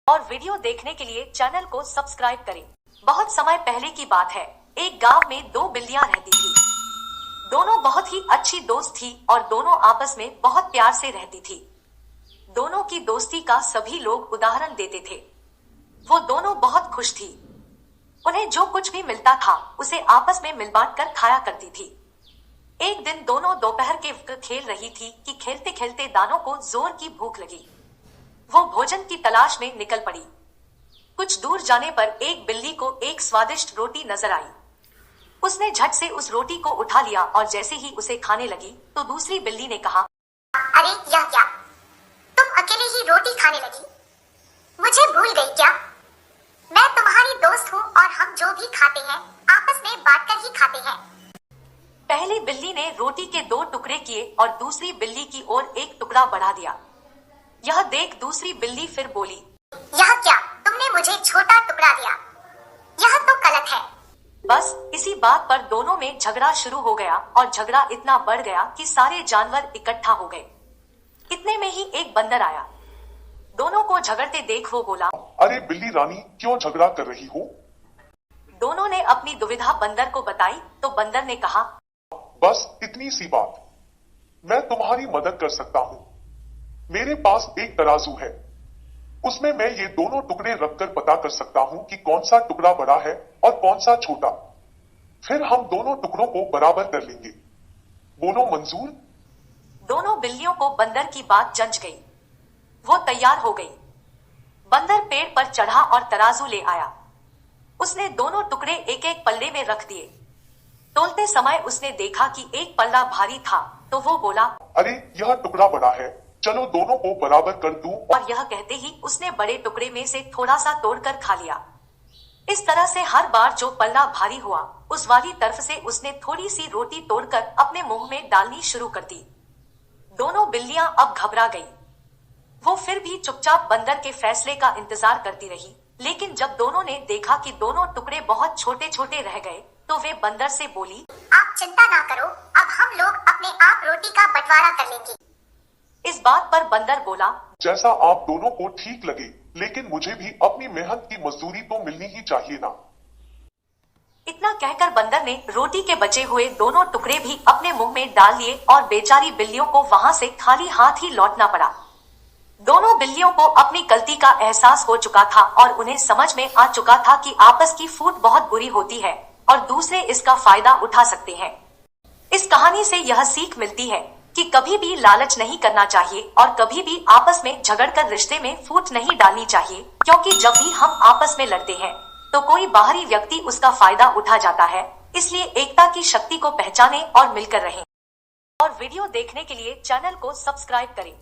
और वीडियो देखने के लिए चैनल को सब्सक्राइब करें। बहुत समय पहले की बात है, एक गांव में दो बिल्लियां रहती थी। दोनों बहुत ही अच्छी दोस्त थी और दोनों आपस में बहुत प्यार से रहती थी। दोनों की दोस्ती का सभी लोग उदाहरण देते थे। वो दोनों बहुत खुश थी। उन्हें जो कुछ भी मिलता था उसे आपस में मिल बांट कर खाया करती थी। एक दिन दोनों दोपहर के वक्त खेल रही थी कि खेलते खेलते दानों को जोर की भूख लगी। वो भोजन की तलाश में निकल पड़ी। कुछ दूर जाने पर एक बिल्ली को एक स्वादिष्ट रोटी नजर आई। उसने झट से उस रोटी को उठा लिया और जैसे ही उसे खाने लगी तो दूसरी बिल्ली ने कहा, अरे यह क्या, तुम अकेले ही रोटी खाने लगी? मुझे भूल गई क्या? मैं तुम्हारी दोस्त हूँ और हम जो भी खाते हैं आपस में बांटकर ही खाते हैं। पहली बिल्ली ने रोटी के दो टुकड़े किए और दूसरी बिल्ली की ओर एक टुकड़ा बढ़ा दिया। यह देख दूसरी बिल्ली फिर बोली, यह क्या, तुमने मुझे छोटा टुकड़ा दिया? यह तो गलत है। बस इसी बात पर दोनों में झगड़ा शुरू हो गया और झगड़ा इतना बढ़ गया कि सारे जानवर इकट्ठा हो गए। इतने में ही एक बंदर आया। दोनों को झगड़ते देख वो बोला, अरे बिल्ली रानी, क्यों झगड़ा कर रही हो? दोनों ने अपनी दुविधा बंदर को बताई तो बंदर ने कहा, बस इतनी सी बात, मैं तुम्हारी मदद कर सकता हूँ। मेरे पास एक तराजू है, उसमें मैं ये दोनों टुकड़े रखकर पता कर सकता हूँ कि कौन सा टुकड़ा बड़ा है और कौन सा छोटा। फिर हम दोनों टुकड़ों को बराबर कर लेंगे। बोलो मंजूर? दोनों बिल्लियों को बंदर की बात जंच गई। वो तैयार हो गई। बंदर पेड़ पर चढ़ा और तराजू ले आया। उसने दोनों टुकड़े एक एक पल्ले में रख दिए। तोलते समय उसने देखा कि एक पल्ला भारी था तो वो बोला, अरे यह टुकड़ा बड़ा है, चलो दोनों को बराबर कर दूं। और यह कहते ही उसने बड़े टुकड़े में से थोड़ा सा तोड़कर खा लिया। इस तरह से हर बार जो पल्ला भारी हुआ उस वाली तरफ से उसने थोड़ी सी रोटी तोड़कर अपने मुंह में डालनी शुरू कर दी। दोनों बिल्लियां अब घबरा गई। वो फिर भी चुपचाप बंदर के फैसले का इंतजार करती रही, लेकिन जब दोनों ने देखा कि दोनों टुकड़े बहुत छोटे छोटे रह गए तो वे बंदर से बोली, आप चिंता ना करो, अब हम लोग अपने आप रोटी का बंटवारा कर लेंगे। इस बात पर बंदर बोला, जैसा आप दोनों को ठीक लगे, लेकिन मुझे भी अपनी मेहनत की मजदूरी तो मिलनी ही चाहिए ना। इतना कहकर बंदर ने रोटी के बचे हुए दोनों टुकड़े भी अपने मुंह में डाल लिए और बेचारी बिल्लियों को वहां से खाली हाथ ही लौटना पड़ा। दोनों बिल्लियों को अपनी गलती का एहसास हो चुका था और उन्हें समझ में आ चुका था कि आपस की फूट बहुत बुरी होती है और दूसरे इसका फायदा उठा सकते हैं। इस कहानी से यह सीख मिलती है कि कभी भी लालच नहीं करना चाहिए और कभी भी आपस में झगड़कर रिश्ते में फूट नहीं डालनी चाहिए, क्योंकि जब भी हम आपस में लड़ते हैं तो कोई बाहरी व्यक्ति उसका फायदा उठा जाता है। इसलिए एकता की शक्ति को पहचानें और मिलकर रहें। और वीडियो देखने के लिए चैनल को सब्सक्राइब करें।